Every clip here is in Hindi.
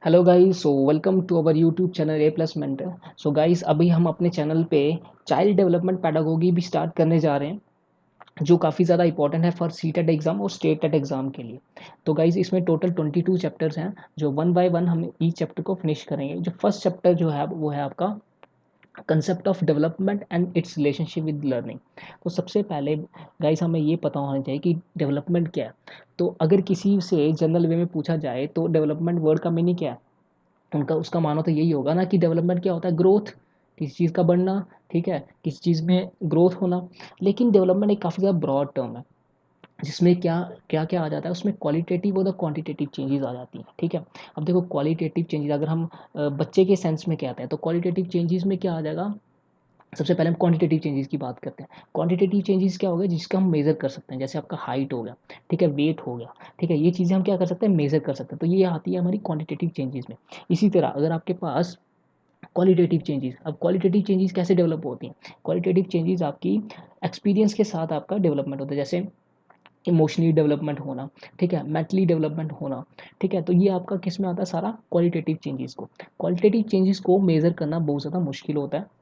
Hello guys, so welcome to our YouTube channel A plus mentor. So guys, अभी हम अपने चैनल पे चाइल्ड डेवलपमेंट पैडागोगी भी स्टार्ट करने जा रहे हैं, जो काफ़ी ज़्यादा इंपॉर्टेंट है फॉर सी टेट एग्जाम और स्टेट टेट एग्जाम के लिए। तो गाइस, इसमें टोटल 22 चैप्टर्स हैं, जो वन बाय वन हम ईच चैप्टर को फिनिश करेंगे। जो फर्स्ट चैप्टर जो है वो है आपका concept of development and it's relationship with learning. तो सबसे पहले गाइस, हमें ये पता होना चाहिए कि डेवलपमेंट क्या है। तो अगर किसी से जनरल वे में पूछा जाए तो डेवलपमेंट वर्ड का मीनिंग क्या है, उनका उसका मानो तो यही होगा ना कि डेवलपमेंट क्या होता है, ग्रोथ, किसी चीज़ का बढ़ना। ठीक है, किसी चीज़ में ग्रोथ होना। लेकिन डेवलपमेंट एक काफ़ी ज़्यादा ब्रॉड टर्म है, जिसमें क्या क्या क्या आ जाता है, उसमें क्वालिटेटिव और क्वांटिटेटिव चेंजेस आ जाती हैं। ठीक है, अब देखो क्वालिटेटिव चेंजेस अगर हम बच्चे के सेंस में कहते हैं तो क्वालिटेटिव चेंजेस में क्या आ जाएगा। सबसे पहले हम क्वांटिटेटिव चेंजेस की बात करते हैं। क्वांटिटेटिव चेंजेस क्या हो गया, जिसका हम मेजर कर सकते हैं, जैसे आपका हाइट हो गया, ठीक है, वेट हो गया। ठीक है, ये चीज़ें हम क्या कर सकते हैं, मेजर कर सकते हैं। तो ये आती है हमारी क्वांटिटेटिव चेंजेस में। इसी तरह अगर आपके पास क्वालिटेटिव चेंजेस, अब क्वालिटेटिव चेंजेस कैसे डेवलप होती हैं। क्वालिटेटिव चेंजेस आपकी एक्सपीरियंस के साथ आपका डेवलपमेंट होता है, जैसे इमोशनली डेवलपमेंट होना, ठीक है, मेंटली डेवलपमेंट होना। ठीक है, तो ये आपका किस में आता है, सारा क्वालिटेटिव चेंजेस को। क्वालिटेटिव चेंजेस को मेजर करना बहुत ज़्यादा मुश्किल होता है।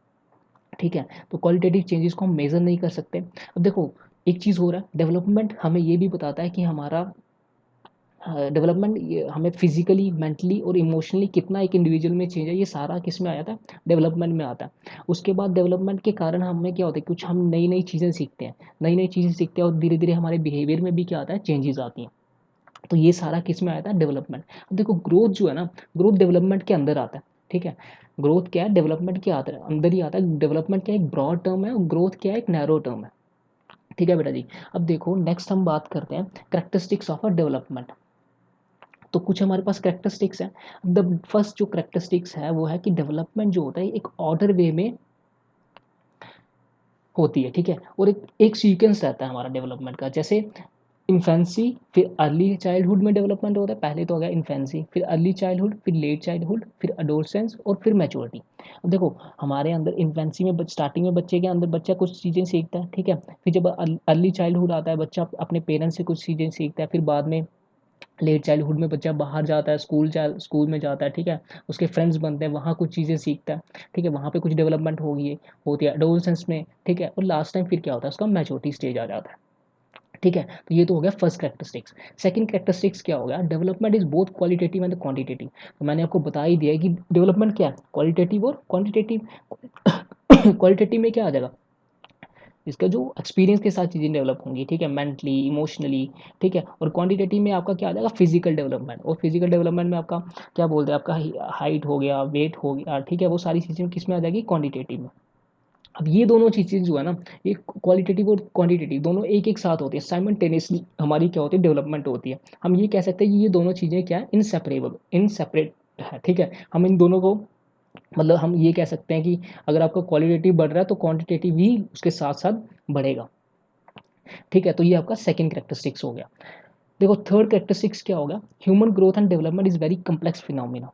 ठीक है, तो क्वालिटेटिव चेंजेस को हम मेजर नहीं कर सकते। अब देखो, एक चीज़ हो रहा है, डेवलपमेंट हमें ये भी बताता है कि हमारा डेवलपमेंट हमें फिजिकली, मेंटली और इमोशनली कितना एक इंडिविजुअल में चेंज है, ये सारा किस में आ जाता है, डेवलपमेंट में आता है। उसके बाद डेवलपमेंट के कारण हमें क्या होता है, कुछ हम नई नई चीज़ें सीखते हैं, नई नई चीज़ें सीखते हैं और धीरे धीरे हमारे बिहेवियर में भी क्या आता है, चेंजेस आती हैं। तो ये सारा किस में आता है, डेवलपमेंट। अब देखो, ग्रोथ जो है ना, ग्रोथ डेवलपमेंट के अंदर आता है। ठीक है, ग्रोथ क्या है, डेवलपमेंट के आता है, अंदर ही आता है। डेवलपमेंट क्या है, एक ब्रॉड टर्म है, और ग्रोथ क्या है, एक नैरो टर्म है। ठीक है बेटा जी। अब देखो, नेक्स्ट हम बात करते हैं करेक्टरिस्टिक्स ऑफ अ डेवलपमेंट। तो कुछ हमारे पास करेक्टरिस्टिक्स हैं। द फर्स्ट जो करेक्टरिस्टिक्स है वो है कि डेवलपमेंट जो होता है एक ऑर्डर वे में होती है। ठीक है, और एक एक सीक्वेंस रहता है हमारा डेवलपमेंट का, जैसे इन्फेंसी, फिर अर्ली चाइल्डहुड में डेवलपमेंट होता है। पहले तो हो गया इन्फेंसी, फिर अर्ली चाइल्डहुड, फिर लेट चाइल्डहुड, फिर अडोलसेंस और फिर मैच्योरिटी। अब देखो, हमारे अंदर इन्फेंसी में स्टार्टिंग में बच्चे के अंदर बच्चा कुछ चीज़ें सीखता है। ठीक है, फिर जब अर्ली चाइल्डहुड आता है, बच्चा अपने पेरेंट्स से कुछ चीज़ें सीखता है। फिर बाद में लेट चाइल्डहुड में बच्चा बाहर जाता है, स्कूल में जाता है। ठीक है, उसके फ्रेंड्स बनते हैं, वहाँ कुछ चीज़ें सीखता है। ठीक है, वहाँ पे कुछ डेवलपमेंट होती है एडोलसेंस में। ठीक है, और लास्ट टाइम फिर क्या होता है, उसका मैच्योरिटी स्टेज आ जाता है। ठीक है, तो ये तो हो गया फर्स्ट कैरेक्टरिस्टिक्स। सेकंड कैरेक्टरिस्टिक्स क्या हो गया, development is both qualitative and quantitative. तो मैंने आपको बता ही दिया है कि डेवलपमेंट क्या है, क्वालिटेटिव और क्वांटिटेटिव। क्वालिटेटिव में क्या आ जाएगा, इसका जो एक्सपीरियंस के साथ चीज़ें डेवलप होंगी। ठीक है, मेंटली, इमोशनली। ठीक है, और क्वांटिटेटिव में आपका क्या आ जाएगा, फिजिकल डेवलपमेंट। और फिजिकल डेवलपमेंट में आपका क्या बोलते हैं, आपका हाइट हो गया, वेट हो गया। ठीक है, वो सारी चीज़ें किस में आ जाएगी, क्वांटिटेटिव में। अब ये दोनों चीज़ें जो है ना, ये क्वालिटेटिव और क्वांटिटेटिव दोनों एक एक साथ होती है, साइमल्टेनियसली हमारी क्या होती है, डेवलपमेंट होती है। हम ये कह सकते हैं कि ये दोनों चीज़ें क्या है, इनसेपरेबल, इनसेपरेट है। ठीक है, हम इन दोनों को, मतलब हम ये कह सकते हैं कि अगर आपका क्वालिटेटिव बढ़ रहा है तो क्वांटिटेटिव भी उसके साथ साथ बढ़ेगा। ठीक है, तो ये आपका सेकंड कैरेक्टरिस्टिक्स हो गया। देखो, थर्ड कैरेक्टरिस्टिक्स क्या होगा, human growth and development is very complex phenomena.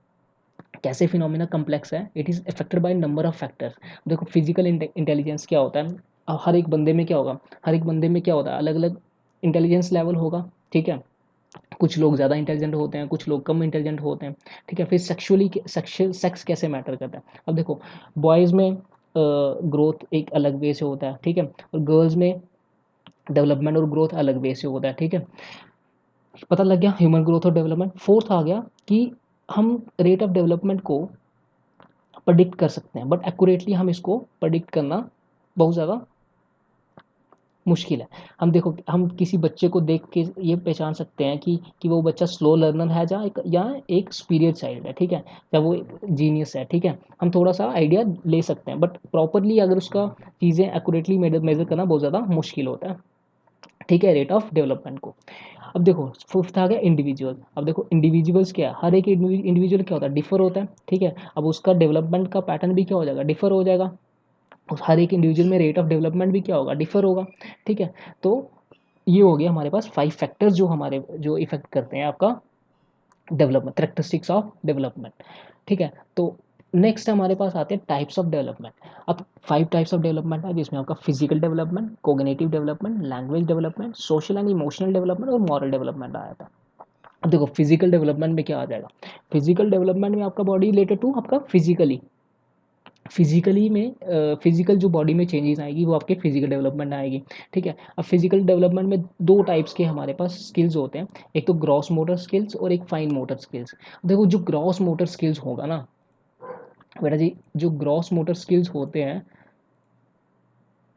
कैसे फिनोमिना कम्प्लेक्स है, it is affected by number of factors. देखो, फिजिकल इंटेलिजेंस क्या होता है, हर एक बंदे में क्या होगा, हर एक बंदे में क्या होता है, अलग अलग इंटेलिजेंस लेवल होगा। ठीक है, कुछ लोग ज़्यादा इंटेलिजेंट होते हैं, कुछ लोग कम इंटेलिजेंट होते हैं। ठीक है, फिर सेक्सुअली सेक्शुअल सेक्स कैसे मैटर करता है। अब देखो, बॉयज़ में ग्रोथ एक अलग वे से होता है। ठीक है, और गर्ल्स में डेवलपमेंट और ग्रोथ अलग वे से होता है। ठीक है, पता लग गया ह्यूमन ग्रोथ और डेवलपमेंट। फोर्थ आ गया कि हम रेट ऑफ डेवलपमेंट को प्रेडिक्ट कर सकते हैं, बट एक्यूरेटली हम इसको प्रेडिक्ट करना बहुत ज़्यादा मुश्किल है। हम देखो, हम किसी बच्चे को देख के ये पहचान सकते हैं कि वो बच्चा स्लो लर्नर है या एक सुपीरियर चाइल्ड है। ठीक है, या वो जीनियस है। ठीक है, हम थोड़ा सा आइडिया ले सकते हैं, बट प्रॉपरली अगर उसका चीज़ें एक्यूरेटली मेजर करना बहुत ज़्यादा मुश्किल होता है। ठीक है, रेट ऑफ डेवलपमेंट को। अब देखो, फिफ्थ आ गया इंडिविजुअल। अब देखो, इंडिविजुअल्स क्या है, हर एक इंडिविजुअल क्या होता है, डिफर होता है। ठीक है, अब उसका डेवलपमेंट का पैटर्न भी क्या हो जाएगा, डिफर हो जाएगा। उस हर एक इंडिविजुअल में रेट ऑफ डेवलपमेंट भी क्या होगा, डिफर होगा। ठीक है, तो ये हो गया हमारे पास 5 फैक्टर्स जो हमारे जो इफेक्ट करते हैं आपका डेवलपमेंट, करेक्टरिस्टिक्स ऑफ डेवलपमेंट। ठीक है, तो नेक्स्ट हमारे पास आते हैं टाइप्स ऑफ डेवलपमेंट। अब 5 टाइप्स ऑफ डेवलपमेंट है, जिसमें आपका physical development, cognitive development, language development, social and emotional development और मॉरल डेवलपमेंट आया था। अब देखो फिजिकल डेवलपमेंट में क्या आ जाएगा, फिजिकल डेवलपमेंट में आपका बॉडी रिलेटेड टू आपका फिजिकली में फिजिकल जो बॉडी में चेंजेस आएगी वो आपके फिजिकल डेवलपमेंट आएगी। ठीक है, अब फिजिकल डेवलपमेंट में दो टाइप्स के हमारे पास स्किल्स होते हैं, एक तो ग्रॉस मोटर स्किल्स और एक फाइन मोटर स्किल्स। देखो जो ग्रॉस मोटर स्किल्स होगा ना बेटा जी, जो ग्रॉस मोटर स्किल्स होते हैं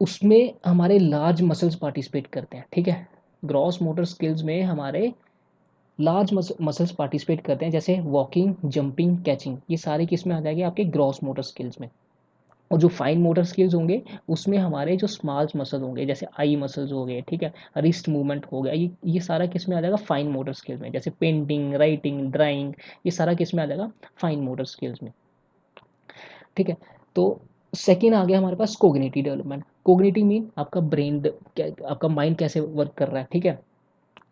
उसमें हमारे लार्ज मसल्स पार्टिसिपेट करते हैं। ठीक है, ग्रॉस मोटर स्किल्स में हमारे लार्ज मसल्स पार्टिसिपेट करते हैं, जैसे वॉकिंग, जंपिंग, कैचिंग, ये सारे किस में आ जाएंगे आपके ग्रॉस मोटर स्किल्स में। और जो फाइन मोटर स्किल्स होंगे उसमें हमारे जो स्मॉल मसल होंगे, जैसे आई मसल्स हो गए, ठीक है, रिस्ट मूवमेंट हो गया, ये सारा किस में आ जाएगा फाइन मोटर स्किल्स में, जैसे पेंटिंग, राइटिंग, ड्राइंग, ये सारा किस में आ जाएगा फाइन मोटर स्किल्स में। ठीक है, तो सेकंड आ गया हमारे पास कोग्निटिव डेवलपमेंट। कोग्निटिव मीन आपका ब्रेन, क्या आपका माइंड कैसे वर्क कर रहा है। ठीक है,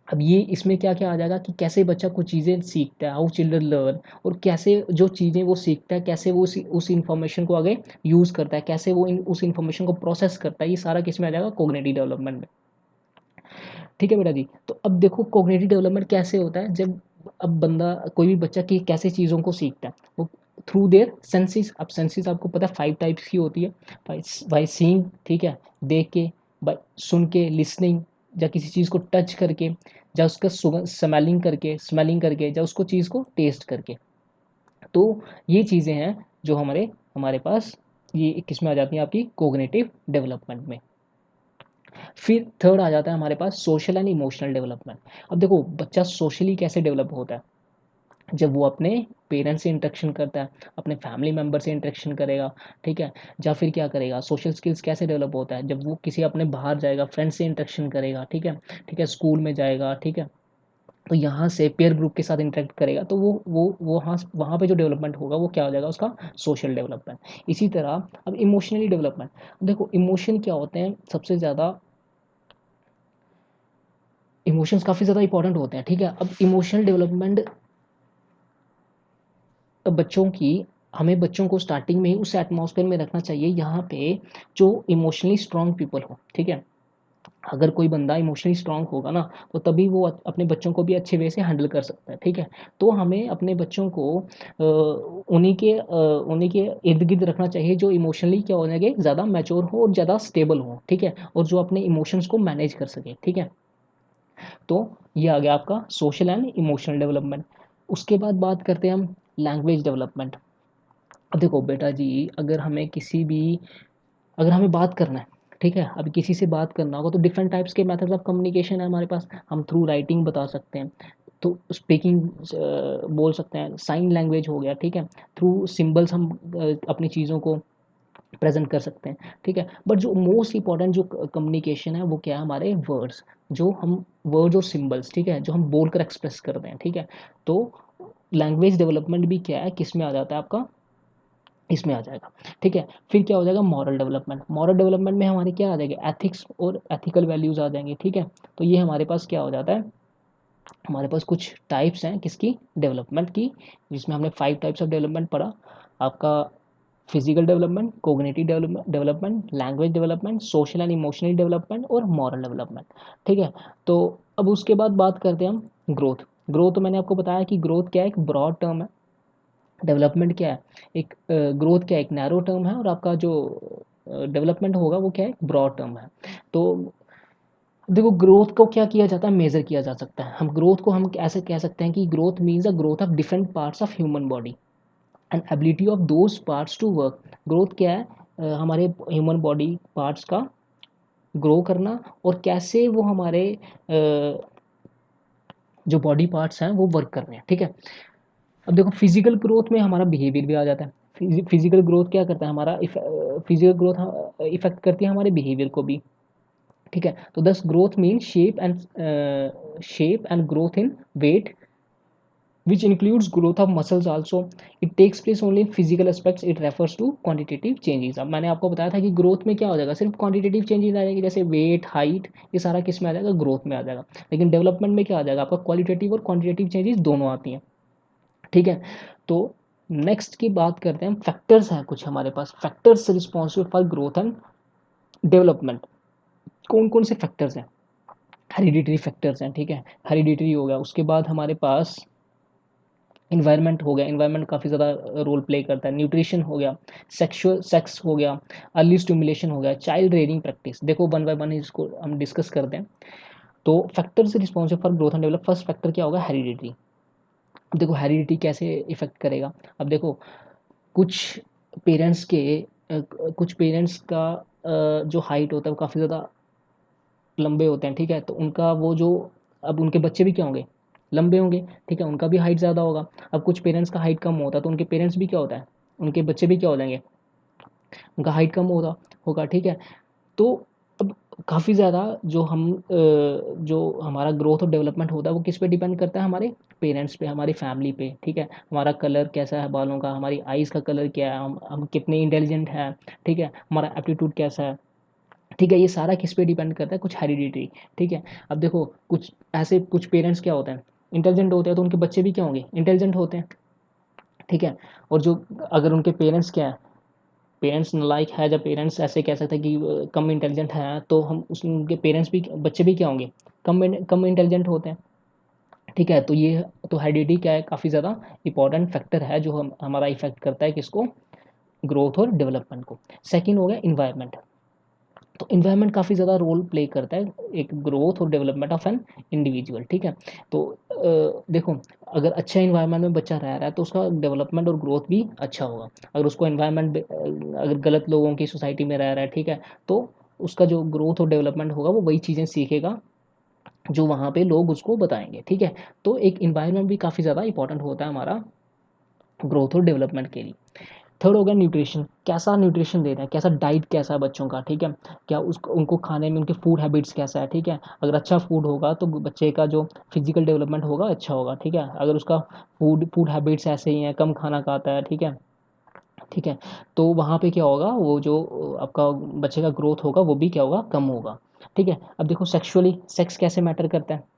अब ये इसमें क्या क्या आ जाएगा कि कैसे बच्चा कुछ चीज़ें सीखता है, हाउ चिल्ड्रन लर्न, और कैसे जो चीज़ें वो सीखता है कैसे वो उस इन्फॉर्मेशन को आगे यूज़ करता है, कैसे वो उस इन्फॉर्मेशन को प्रोसेस करता है, ये सारा किस में आ जाएगा कोग्निटिव डेवलपमेंट में। ठीक है बेटा जी, तो अब देखो कोग्निटिव डेवलपमेंट कैसे होता है, जब अब बंदा कोई भी बच्चा की कैसे चीज़ों को सीखता है, वो थ्रू देयर सेंसेस। अब सेंसेस आपको पता है 5 टाइप्स की होती है, बाय सीइंग, ठीक है, देख के, बाय सुन के, लिसनिंग, या किसी चीज़ को टच करके, या उसका सुगंध स्मेलिंग करके, या उसको चीज़ को टेस्ट करके। तो ये चीज़ें हैं जो हमारे हमारे पास ये किस में आ जाती हैं आपकी कोग्निटिव डेवलपमेंट में। फिर थर्ड आ जाता है हमारे पास सोशल एंड इमोशनल डेवलपमेंट। अब देखो बच्चा सोशली कैसे डेवलप होता है, जब वो अपने पेरेंट्स से इंटरेक्शन करता है, अपने फैमिली मेम्बर से इंटरेक्शन करेगा। ठीक है, या फिर क्या करेगा, सोशल स्किल्स कैसे डेवलप होता है, जब वो किसी अपने बाहर जाएगा, फ्रेंड्स से इंटरेक्शन करेगा। ठीक है, ठीक है, स्कूल में जाएगा, ठीक है, तो यहाँ से पेयर ग्रुप के साथ इंटरेक्ट करेगा, तो वो वहाँ वहाँ पे जो डेवलपमेंट होगा वो क्या हो जाएगा उसका सोशल डेवलपमेंट। इसी तरह अब इमोशनली डेवलपमेंट, देखो इमोशन क्या होते हैं, सबसे ज़्यादा इमोशंस काफ़ी ज़्यादा इंपॉर्टेंट होते हैं। ठीक है, अब इमोशनल डेवलपमेंट बच्चों की, हमें बच्चों को स्टार्टिंग में ही उस एटमॉस्फेयर में रखना चाहिए यहाँ पे जो इमोशनली स्ट्रांग पीपल हो। ठीक है, अगर कोई बंदा इमोशनली स्ट्रांग होगा ना तो तभी वो अपने बच्चों को भी अच्छे वे से हैंडल कर सकता है। ठीक है, तो हमें अपने बच्चों को उन्हीं के इर्द गिर्द रखना चाहिए जो इमोशनली क्या हो जाएंगे ज़्यादा मैच्योर हो और ज़्यादा स्टेबल हो। ठीक है, और जो अपने इमोशंस को मैनेज कर सके। ठीक है, तो ये आ गया आपका सोशल एंड इमोशनल डेवलपमेंट। उसके बाद बात करते हैं हम लैंग्वेज डेवलपमेंट। अब देखो बेटा जी, अगर हमें किसी भी अगर हमें बात करना है, ठीक है, अभी किसी से बात करना होगा तो डिफरेंट टाइप्स के मेथड्स ऑफ कम्युनिकेशन है हमारे पास। हम थ्रू राइटिंग बता सकते हैं, तो स्पीकिंग बोल सकते हैं, साइन लैंग्वेज हो गया। ठीक है, थ्रू सिंबल्स हम अपनी चीज़ों को प्रेजेंट कर सकते हैं। ठीक है, बट जो मोस्ट इंपॉर्टेंट जो कम्युनिकेशन है वो क्या है, हमारे वर्ड्स, जो हम वर्ड्स और सिंबल्स, ठीक है, जो हम बोलकर एक्सप्रेस करते हैं। ठीक है, तो लैंग्वेज डेवलपमेंट भी क्या है, किस में आ जाता है आपका, इसमें आ जाएगा। ठीक है, फिर क्या हो जाएगा मॉरल डेवलपमेंट। मॉरल डेवलपमेंट में हमारे क्या आ जाएगा, एथिक्स और एथिकल वैल्यूज आ जाएंगे। ठीक है, तो ये हमारे पास क्या हो जाता है, हमारे पास कुछ टाइप्स हैं किसकी, डेवलपमेंट की, जिसमें हमने 5 टाइप्स ऑफ डेवलपमेंट पढ़ा आपका, physical development, cognitive development, language development, social and emotional development और मॉरल डेवलपमेंट। ठीक है, तो अब उसके बाद बात करते हैं हम ग्रोथ। ग्रोथ तो मैंने आपको बताया कि ग्रोथ क्या है, एक ब्रॉड टर्म है, डेवलपमेंट क्या है, एक ग्रोथ क्या है, एक नैरो टर्म है, और आपका जो डेवलपमेंट होगा वो क्या है, ब्रॉड टर्म है। तो देखो ग्रोथ को क्या किया जाता है, मेजर किया जा सकता है। हम ग्रोथ को हम ऐसे कह सकते हैं कि growth means the growth of different parts of human body and ability of those parts to work. Growth क्या है, हमारे ह्यूमन बॉडी पार्ट्स का ग्रो करना, और कैसे वो हमारे जो बॉडी पार्ट्स हैं वो वर्क कर रहे हैं। ठीक है, अब देखो फिजिकल ग्रोथ में हमारा बिहेवियर भी आ जाता है। फिजिकल ग्रोथ क्या करता है, हमारा फिजिकल ग्रोथ इफेक्ट करती है हमारे बिहेवियर को भी। ठीक है, तो thus growth mean shape and growth in weight which includes growth of muscles also. It takes place only in physical aspects. It refers to quantitative changes. अब मैंने आपको बताया था कि ग्रोथ में क्या हो जाएगा, सिर्फ क्वांटिटेटिव चेंजेस आ जाएंगे, जैसे वेट, हाइट, ये सारा किस में आ जाएगा, ग्रोथ में आ जाएगा। लेकिन डेवलपमेंट में क्या आ जाएगा आपका, क्वालिटेटिव और क्वांटिटेटिव चेंजेस दोनों आती हैं। ठीक है, तो नेक्स्ट की बात करते हैं हम, फैक्टर्स हैं कुछ हमारे पास, factors responsible for growth and development. कौन कौन से फैक्टर्स हैं, हेरिडिटरी फैक्टर्स हैं, ठीक है, हेरिडिटरी हो गया। उसके बाद हमारे पास इन्वायरमेंट हो गया, इन्वायरमेंट काफ़ी ज़्यादा रोल प्ले करता है। न्यूट्रिशन हो गया, सेक्सुअल सेक्स हो गया, अर्ली स्टिमुलेशन हो गया, चाइल्ड रेयरिंग प्रैक्टिस। देखो वन बाय वन इसको हम डिस्कस करते हैं। तो factors responsible for growth and develop, first factor क्या होगा, हेरिडिटी। अब देखो हेरिडिटी कैसे इफेक्ट करेगा। अब देखो कुछ पेरेंट्स के कुछ पेरेंट्स का जो हाइट होता है वो काफ़ी ज़्यादा लंबे होते हैं, ठीक है, तो उनका वो जो, अब उनके बच्चे भी क्या होंगे, लंबे होंगे, ठीक है, उनका भी हाइट ज़्यादा होगा। अब कुछ पेरेंट्स का हाइट कम होता है तो उनके पेरेंट्स भी क्या होता है, उनके बच्चे भी क्या हो जाएंगे, उनका हाइट कम होगा होगा, ठीक है। तो अब काफ़ी ज़्यादा जो हमारा ग्रोथ और डेवलपमेंट होता है वो किस पे डिपेंड करता है, हमारे पेरेंट्स पे, हमारी फैमिली पे, ठीक है। हमारा कलर कैसा है बालों का, हमारी आइज़ का कलर क्या है, हम कितने इंटेलिजेंट हैं, ठीक है, हमारा एप्टीट्यूड कैसा है, ठीक है, ये सारा किस पे डिपेंड करता है, कुछ हेरिडिटी, ठीक है। अब देखो कुछ ऐसे कुछ पेरेंट्स क्या होते हैं, इंटेलिजेंट होते हैं, तो उनके बच्चे भी क्या होंगे, इंटेलिजेंट होते हैं, ठीक है। और जो अगर उनके पेरेंट्स क्या है, पेरेंट्स नालायक है, जब पेरेंट्स ऐसे कह सकते हैं कि कम इंटेलिजेंट हैं, तो हम उस उनके पेरेंट्स भी, बच्चे भी क्या होंगे, कम इंटेलिजेंट होते हैं, ठीक है। तो ये तो हेरिडिटी क्या है, काफ़ी ज़्यादा इंपॉर्टेंट फैक्टर है जो हम हमारा इफेक्ट करता है किसको, ग्रोथ और डेवलपमेंट को। सेकंड हो गया इन्वायरमेंट। तो इन्वायरमेंट काफ़ी ज़्यादा रोल प्ले करता है एक ग्रोथ और डेवलपमेंट ऑफ एन इंडिविजुअल, ठीक है। तो देखो अगर अच्छा इन्वायरमेंट में बच्चा रह रहा है तो उसका डेवलपमेंट और ग्रोथ भी अच्छा होगा। अगर उसको इन्वायरमेंट अगर गलत लोगों की सोसाइटी में रह रहा है, ठीक है, तो उसका जो ग्रोथ और डेवलपमेंट होगा वो वही चीज़ें सीखेगा जो वहाँ पे लोग उसको बताएंगे, ठीक है। तो एक इन्वायरमेंट भी काफ़ी ज़्यादा इंपॉर्टेंट होता है हमारा ग्रोथ और डेवलपमेंट के लिए। थर्ड हो गया न्यूट्रिशन, कैसा न्यूट्रिशन दे रहे हैं, कैसा डाइट कैसा है बच्चों का, ठीक है, क्या उसको उनको खाने में उनके फूड हैबिट्स कैसा है, ठीक है। अगर अच्छा फूड होगा तो बच्चे का जो फिजिकल डेवलपमेंट होगा अच्छा होगा, ठीक है। अगर उसका फूड हैबिट्स ऐसे ही हैं, कम खाना खाता है, ठीक है, ठीक है, तो वहाँ पे क्या होगा, वो जो आपका बच्चे का ग्रोथ होगा वो भी क्या होगा, कम होगा, ठीक है। अब देखो सेक्सुअली सेक्स कैसे मैटर करता है।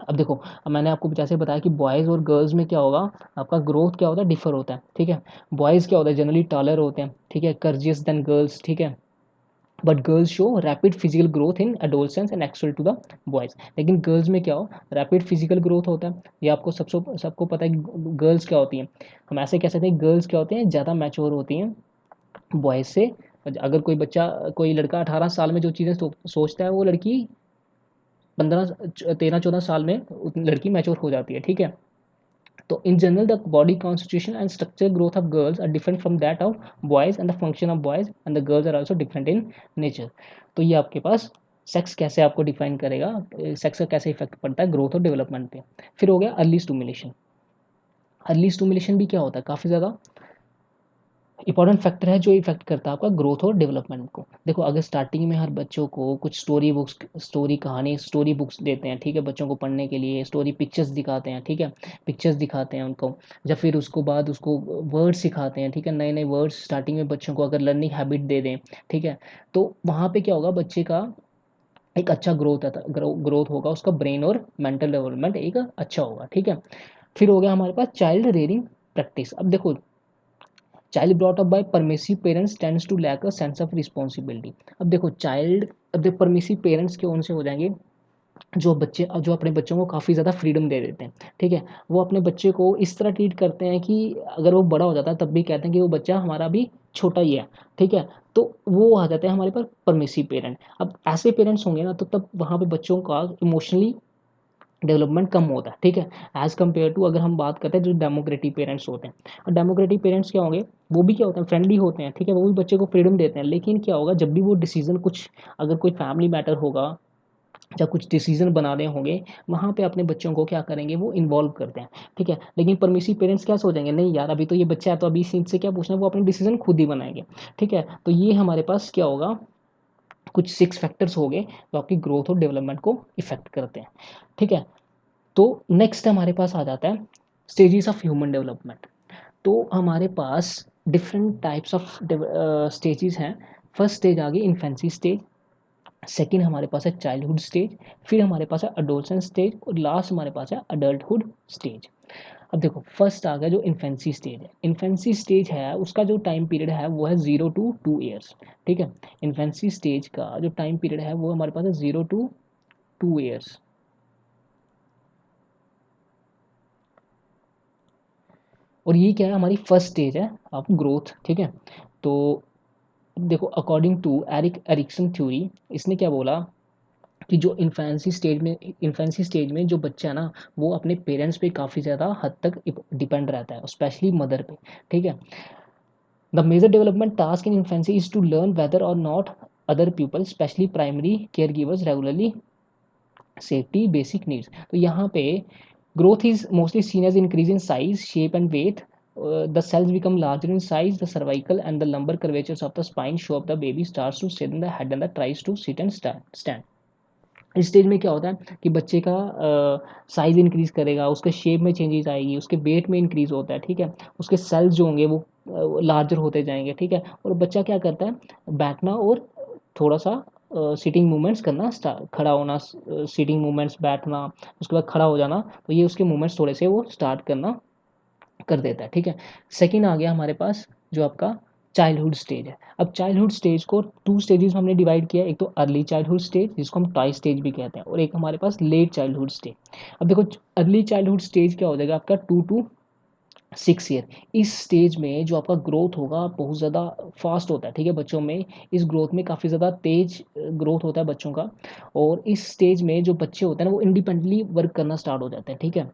अब देखो, अब मैंने आपको जैसे बताया कि बॉयज़ और गर्ल्स में क्या होगा, आपका ग्रोथ क्या होता है, डिफर होता है, ठीक है। बॉयज़ क्या होता है, जनरली टॉलर होते हैं, ठीक है, कर्जियस देन गर्ल्स, ठीक है। But girls show rapid physical growth in adolescence and actual to the boys. लेकिन गर्ल्स में क्या हो, रैपिड फिजिकल ग्रोथ होता है। ये आपको सबको पता है कि गर्ल्स क्या होती हैं, हम ऐसे कह सकते हैं गर्ल्स क्या होती हैं, ज़्यादा मैच्योर होती हैं बॉयज़ से। अगर कोई बच्चा, कोई लड़का 18 साल में जो चीज़ें सोचता है वो लड़की 13-14 साल में लड़की मैच्योर हो जाती है, ठीक है। तो in general, the body constitution and structure growth of girls are different from that of boys, and the function of boys and the girls are also different in nature. तो ये आपके पास सेक्स कैसे आपको डिफाइन करेगा, सेक्स का कैसे इफेक्ट पड़ता है ग्रोथ और डेवलपमेंट पे। फिर हो गया अर्ली स्टिमुलेशन। अर्ली स्टिमुलेशन भी क्या होता है, काफ़ी ज़्यादा इंपॉर्टेंट फैक्टर है जो इफेक्ट करता है आपका ग्रोथ और डेवलपमेंट को। देखो अगर स्टार्टिंग में हर बच्चों को कुछ स्टोरी बुक्स देते हैं, ठीक है, बच्चों को पढ़ने के लिए स्टोरी पिक्चर्स दिखाते हैं, ठीक है, पिक्चर्स दिखाते हैं उनको, या फिर उसको बाद उसको वर्ड सिखाते हैं, ठीक है, नए नए वर्ड्स स्टार्टिंग में बच्चों को अगर लर्निंग हैबिट दे दें, ठीक है, तो वहाँ पे क्या होगा, बच्चे का एक अच्छा ग्रोथ होगा, उसका ब्रेन और मेंटल डेवलपमेंट एक अच्छा होगा, ठीक है। फिर हो गया हमारे पास चाइल्ड रेयरिंग प्रैक्टिस। अब देखो child brought up by permissive parents tends to lack a sense of responsibility. अब देखो परमिसिव पेरेंट्स के उनसे हो जाएंगे जो अपने बच्चों को काफ़ी ज़्यादा फ्रीडम दे देते हैं, ठीक है। वो अपने बच्चे को इस तरह ट्रीट करते हैं कि अगर वो बड़ा हो जाता है तब भी कहते हैं कि वो बच्चा हमारा भी छोटा ही है, ठीक है। तो वो आ जाते हैं हमारे पास परमिसिव पेरेंट। अब ऐसे पेरेंट्स होंगे ना तो तब वहाँ पे बच्चों का इमोशनली डेवलपमेंट कम होता है, ठीक है, एज़ कम्पेयर टू अगर हम बात करते हैं जो डेमोक्रेटिक पेरेंट्स होते हैं। और डेमोक्रेटिक पेरेंट्स क्या होंगे, वो भी क्या होते हैं, फ्रेंडली होते हैं, ठीक है, वो भी बच्चे को फ्रीडम देते हैं। लेकिन क्या होगा, जब भी वो डिसीजन कुछ, अगर कोई फैमिली मैटर होगा या कुछ डिसीजन बनाने होंगे, वहाँ पे अपने बच्चों को क्या करेंगे, वो इन्वॉल्व करते हैं, ठीक है। लेकिन परमिसिव पेरेंट्स क्या सोचेंगे, नहीं यार अभी तो ये बच्चा है तो अभी इनसे क्या पूछना है, वो अपने डिसीजन खुद ही बनाएंगे, ठीक है। तो ये हमारे पास क्या होगा, कुछ 6 फैक्टर्स हो गए जो आपकी ग्रोथ और डेवलपमेंट को इफेक्ट करते हैं, ठीक है। तो नेक्स्ट हमारे पास आ जाता है स्टेजेस ऑफ ह्यूमन डेवलपमेंट। तो हमारे पास डिफरेंट टाइप्स ऑफ स्टेजेस हैं। फर्स्ट स्टेज आ गई इन्फेंसी स्टेज, सेकंड हमारे पास है चाइल्डहुड स्टेज, फिर हमारे पास है अडोलसेंस स्टेज और लास्ट हमारे पास है अडल्टहुड स्टेज। अब देखो फर्स्ट आ गया जो इन्फेंसी स्टेज है। इन्फेंसी स्टेज है उसका जो टाइम पीरियड है वो है 0 to 2 ईयर्स, ठीक है। इन्फेंसी स्टेज का जो टाइम पीरियड है वो हमारे पास है 0 to 2 years। और ये क्या है, हमारी फर्स्ट स्टेज है ऑफ ग्रोथ, ठीक है। तो देखो, अकॉर्डिंग टू एरिक्सन थ्योरी, इसने क्या बोला कि जो इन्फेंसी स्टेज में जो बच्चा है ना, वो अपने पेरेंट्स पे काफ़ी ज़्यादा हद तक डिपेंड रहता है, स्पेशली मदर पे, ठीक है। The major development task in infancy is to learn whether or not other people specially primary care givers regularly safety basic needs. तो यहाँ पे growth is mostly seen as increase in size shape and weight, the cells become larger in size, the cervical and the lumbar curvatures of the spine show up, the baby starts to straighten the head and the tries to sit and stand। इस स्टेज में क्या होता है कि बच्चे का साइज इंक्रीज करेगा, उसके शेप में चेंजेस आएगी, उसके वेट में इंक्रीज होता है, ठीक है। उसके सेल्स जो होंगे वो लार्जर होते जाएंगे, ठीक है। और बच्चा क्या करता है, बैठना और थोड़ा सा सिटिंग मूवमेंट्स करना, खड़ा होना, सिटिंग मूवमेंट्स, बैठना, उसके बाद खड़ा हो जाना, तो ये उसके मूवमेंट्स थोड़े से वो स्टार्ट करना कर देता है, ठीक है। सेकंड आ गया हमारे पास जो आपका चाइल्डहुड स्टेज है। अब चाइल्डहुड स्टेज को टू स्टेजेस में हमने डिवाइड किया, एक तो अर्ली चाइल्डहुड स्टेज जिसको हम टॉय स्टेज भी कहते हैं, और एक हमारे पास लेट चाइल्डहुड स्टेज। अब देखो, अर्ली चाइल्डहुड स्टेज क्या हो जाएगा आपका 2 to 6 ईयर। इस स्टेज में जो आपका ग्रोथ होगा बहुत ज़्यादा फास्ट होता है, ठीक है। बच्चों में इस ग्रोथ में काफ़ी ज़्यादा तेज ग्रोथ होता है बच्चों का, और इस स्टेज में जो बच्चे होते हैं ना वो इंडिपेंडेंटली वर्क करना स्टार्ट हो जाते हैं, ठीक है।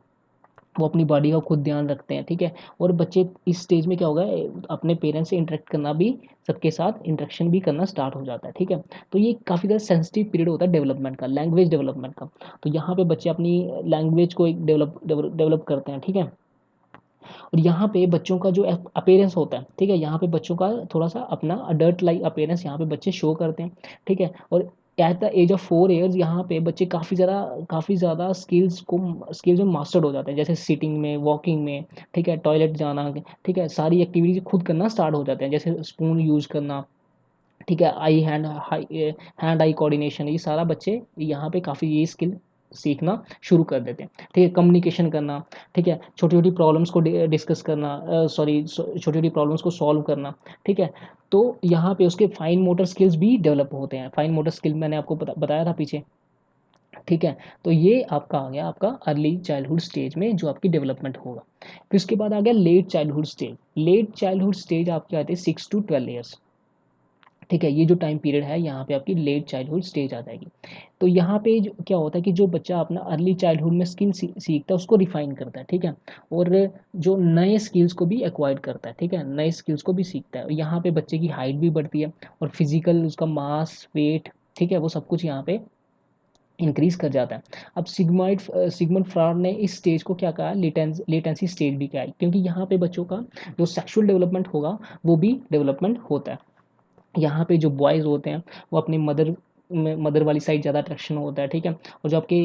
वो अपनी बॉडी का खुद ध्यान रखते हैं, ठीक है। और बच्चे इस स्टेज में क्या होगा, अपने पेरेंट्स से इंटरेक्ट करना भी, सबके साथ इंटरेक्शन भी करना स्टार्ट हो जाता है, ठीक है। तो ये काफ़ी ज़्यादा सेंसिटिव पीरियड होता है डेवलपमेंट का, लैंग्वेज डेवलपमेंट का। तो यहाँ पे बच्चे अपनी लैंग्वेज को एक डेवलप करते हैं, ठीक है। और यहाँ पे बच्चों का जो अपेयरेंस होता है, ठीक है, यहाँ पे बच्चों का थोड़ा सा अपना अडल्ट लाइक अपेयरेंस यहाँ पे बच्चे शो करते हैं, ठीक है। और at the age of 4 years यहाँ पे बच्चे काफ़ी ज़्यादा स्किल्स में मास्टर्ड हो जाते हैं, जैसे सिटिंग में, वॉकिंग में, ठीक है, टॉयलेट जाना, ठीक है, सारी एक्टिविटीज खुद करना स्टार्ट हो जाते हैं, जैसे स्पून यूज़ करना, ठीक है, हैंड आई कोऑर्डिनेशन, ये सारा बच्चे यहाँ पे काफ़ी ये स्किल सीखना शुरू कर देते हैं, ठीक है। कम्युनिकेशन करना, ठीक है, छोटी छोटी प्रॉब्लम्स को डिस्कस करना, सॉरी, छोटी छोटी प्रॉब्लम्स को सॉल्व करना, ठीक है। तो यहाँ पे उसके फाइन मोटर स्किल्स भी डेवलप होते हैं। फाइन मोटर स्किल मैंने आपको बताया था पीछे, ठीक है। तो ये आपका आ गया आपका अर्ली चाइल्डहुड स्टेज में जो आपकी डेवलपमेंट होगा। फिर उसके बाद आ गया late childhood stage. Late childhood stage आपके आते हैं 6 to 12 ईयर्स, ठीक है। ये जो टाइम पीरियड है यहाँ पे आपकी लेट चाइल्डहुड स्टेज आ जाएगी। तो यहाँ पे क्या होता है कि जो बच्चा अपना अर्ली चाइल्डहुड में स्किल सीखता है उसको रिफाइन करता है, ठीक है। और जो नए स्किल्स को भी एक्वायर्ड करता है, ठीक है, नए स्किल्स को भी सीखता है। और यहाँ पे बच्चे की हाइट भी बढ़ती है, और फिजिकल उसका मास, वेट, ठीक है, वो सब कुछ यहाँ पे इंक्रीज कर जाता है। अब सिगमंड फ्रॉइड ने इस स्टेज को क्या कहा, लेटेंसी स्टेज भी कहा है, क्योंकि यहाँ पे बच्चों का जो सेक्सुअल डेवलपमेंट होगा वो भी डेवलपमेंट होता है। यहाँ पे जो बॉयज़ होते हैं वो अपनी मदर वाली साइड ज़्यादा अट्रैक्शन होता है, ठीक है। और जो आपके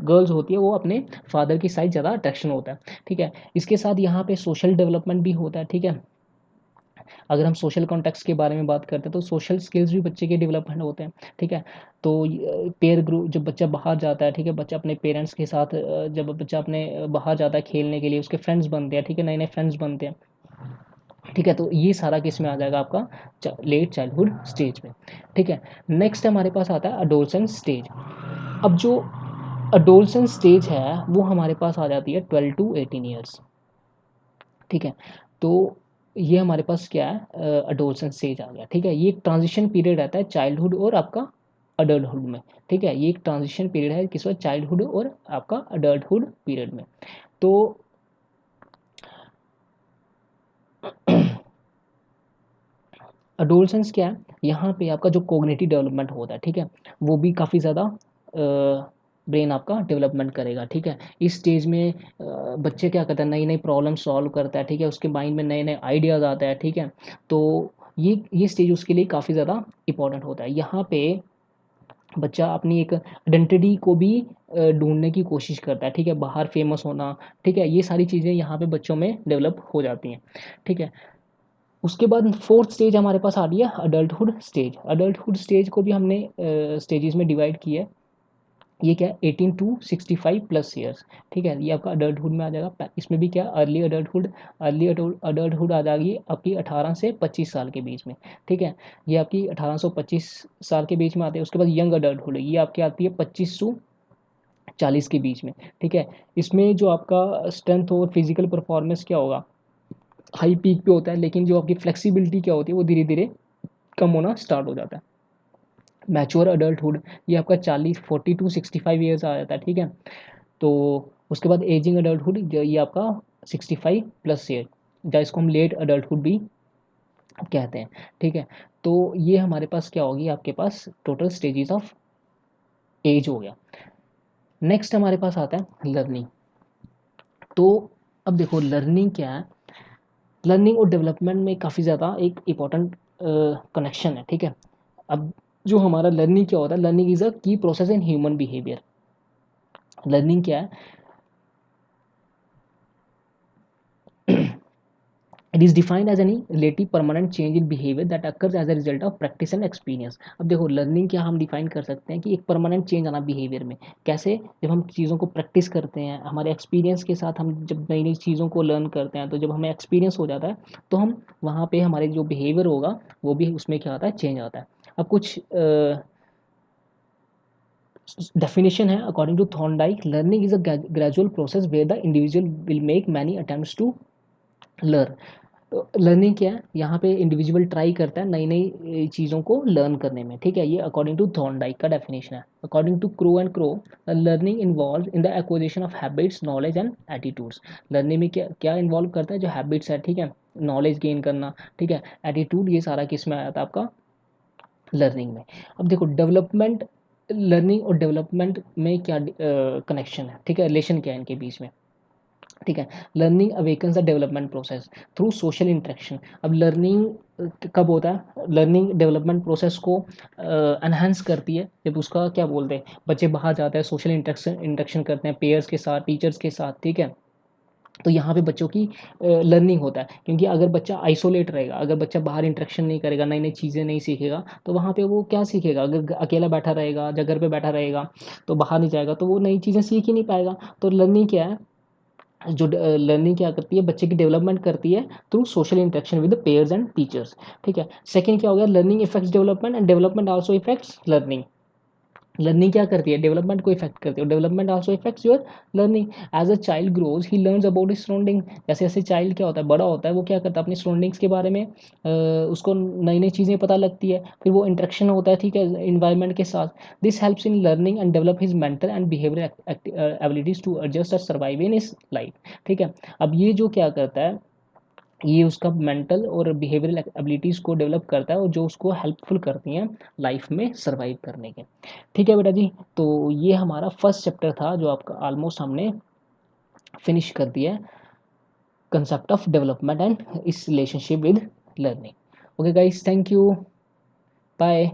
गर्ल्स होती है वो अपने फादर की साइड ज़्यादा अट्रैक्शन होता है, ठीक है। इसके साथ यहाँ पे सोशल डेवलपमेंट भी होता है, ठीक है। अगर हम सोशल कॉन्टेक्स्ट के बारे में बात करते हैं तो सोशल स्किल्स भी बच्चे के डेवलपमेंट होते हैं, ठीक है। तो पेयर ग्रुप, जब बच्चा बाहर जाता है, ठीक है, बच्चा अपने पेरेंट्स के साथ जब बच्चा अपने बाहर जाता है खेलने के लिए, उसके फ्रेंड्स बनते हैं, ठीक है, नए नए फ्रेंड्स बनते हैं, ठीक है। तो ये सारा किस में आ जाएगा आपका लेट चाइल्डहुड स्टेज में, ठीक है। नेक्स्ट हमारे पास आता है अडोलसेंस स्टेज। अब जो अडोलसेंस स्टेज है वो हमारे पास आ जाती है 12 to 18 ईयर्स, ठीक है। तो ये हमारे पास क्या है, अडोलसेंस स्टेज आ गया, ठीक है। ये एक ट्रांजिशन पीरियड रहता है चाइल्डहुड और आपका अडल्टहुड में, ठीक है। ये एक ट्रांजिशन पीरियड है किस वक्त, चाइल्डहुड और आपका अडल्टहुड पीरियड में। तो अडोलसेंस क्या है, यहाँ पे आपका जो कोग्निटिव डेवलपमेंट होता है, ठीक है, वो भी काफ़ी ज़्यादा ब्रेन आपका डेवलपमेंट करेगा, ठीक है। इस स्टेज में बच्चे क्या करते हैं, नई नई प्रॉब्लम सॉल्व करता है, ठीक है, उसके माइंड में नए नए आइडियाज़ आता है, ठीक है। तो ये स्टेज उसके लिए काफ़ी ज़्यादा इंपॉर्टेंट होता है। यहाँ पे बच्चा अपनी एक आइडेंटिटी को भी ढूंढने की कोशिश करता है, ठीक है, बाहर फेमस होना, ठीक है, ये सारी चीज़ें यहाँ पे बच्चों में डेवलप हो जाती हैं, ठीक है। उसके बाद फोर्थ स्टेज हमारे पास आ रही है अडल्टहुड स्टेज। अडल्टहुड स्टेज को भी हमने स्टेजेस में डिवाइड किया है, ये क्या है 18 टू 65 प्लस ईयर्स, ठीक है, ये आपका अडल्टहुड में आ जाएगा। इसमें भी क्या अर्ली अडल्टहुड, अर्ली अडल्टहुड आ जाएगी आपकी 18 से 25 साल के बीच में, ठीक है, ये आपकी 18 से 25 साल के बीच में आते हैं। उसके बाद यंग अडल्टहुड, ये आपकी आती है 25 से 40 के बीच में, ठीक है। इसमें जो आपका स्ट्रेंथ और फिजिकल परफॉर्मेंस क्या होगा, हाई पीक पे होता है, लेकिन जो आपकी फ्लेक्सिबिलिटी क्या होती है वो धीरे धीरे कम होना स्टार्ट हो जाता है। मैच्योर अडल्टहुड, ये आपका 40 टू 65 ईयर्स आ जाता है, ठीक है। तो उसके बाद एजिंग अडल्टहुड, ये आपका 65 प्लस ईयर, या इसको हम लेट अडल्टहुड भी कहते हैं, ठीक है। तो ये हमारे पास क्या होगी, आपके पास टोटल स्टेजेस ऑफ एज हो गया। नेक्स्ट हमारे पास आता है लर्निंग। तो अब देखो लर्निंग क्या है, लर्निंग और डेवलपमेंट में काफ़ी ज़्यादा एक इम्पॉर्टेंट कनेक्शन है, ठीक है। अब जो हमारा लर्निंग क्या होता है, learning is a key process in human behaviour. Learning क्या है, it is defined as any relative permanent change in behaviour that occurs as a result of practice and experience. अब देखो लर्निंग क्या हम डिफाइन कर सकते हैं कि एक परमानेंट चेंज आना बिहेवियर में, कैसे, जब हम चीज़ों को प्रैक्टिस करते हैं, हमारे एक्सपीरियंस के साथ हम जब नई नई चीज़ों को लर्न करते हैं, तो जब हमें एक्सपीरियंस हो जाता है तो हम वहाँ पे हमारे जो बिहेवियर होगा वो भी उसमें क्या आता है, चेंज आता है। अब कुछ definition है according to Thorndike, learning is a gradual process where the individual will make many attempts to learn। Learning क्या है, यहाँ पे इंडिविजुअल ट्राई करता है नई नई चीज़ों को लर्न करने में, ठीक है, ये अकॉर्डिंग टू थॉर्नडाइक का डेफिनेशन है। According to Crow and Crow, learning involve in the acquisition of habits knowledge and attitudes. Learning में क्या क्या इन्वॉल्व करता है, जो हैबिट्स है, ठीक है, नॉलेज गेन करना, ठीक है, एटीट्यूड, ये सारा किस में आया था आपका, लर्निंग में। अब देखो डेवलपमेंट, लर्निंग और डेवलपमेंट में क्या कनेक्शन है, ठीक है, रिलेशन क्या है इनके बीच में, ठीक है। Learning awakens the development process through social interaction. अब लर्निंग कब होता है, लर्निंग डेवलपमेंट प्रोसेस को एनहांस करती है जब उसका क्या बोलते हैं, बच्चे बाहर जाते हैं, सोशल इंटरेक्शन करते हैं पेयर्स के साथ, टीचर्स के साथ, ठीक है। तो यहाँ पे बच्चों की लर्निंग होता है, क्योंकि अगर बच्चा आइसोलेट रहेगा, अगर बच्चा बाहर इंटरेक्शन नहीं करेगा, नई नई चीज़ें नहीं सीखेगा, तो वहाँ पे वो क्या सीखेगा, अगर अकेला बैठा रहेगा या घर पे बैठा रहेगा तो बाहर नहीं जाएगा, तो वो नई चीज़ें सीख ही नहीं पाएगा। तो लर्निंग क्या है, जो लर्निंग क्या करती है, बच्चे की डेवलपमेंट करती है through social interaction with peers and teachers, ठीक है। सेकंड क्या हो गया, learning affects development and development also affects learning. Learning क्या करती है, डेवलपमेंट को इफेक्ट करती है, development also affects your learning. As a child grows he learns about his surrounding. जैसे जैसे चाइल्ड क्या होता है, बड़ा होता है, वो क्या करता है, अपनी सराउंडिंग्स के बारे में उसको नई नई चीज़ें पता लगती है, फिर वो इंटरेक्शन होता है, ठीक है, इन्वायरमेंट के साथ। This helps in learning and develop his mental and behaviour abilities to adjust और सर्वाइव इन हिज लाइफ, ठीक है। अब ये जो क्या करता है, ये उसका मेंटल और बिहेवियरल एबिलिटीज़ को डेवलप करता है, और जो उसको हेल्पफुल करती हैं लाइफ में सर्वाइव करने के, ठीक है बेटा जी। तो ये हमारा फर्स्ट चैप्टर था जो आपका ऑलमोस्ट हमने फिनिश कर दिया है, कंसेप्ट ऑफ डेवलपमेंट एंड इस relationship with learning. Okay guys, thank you, bye.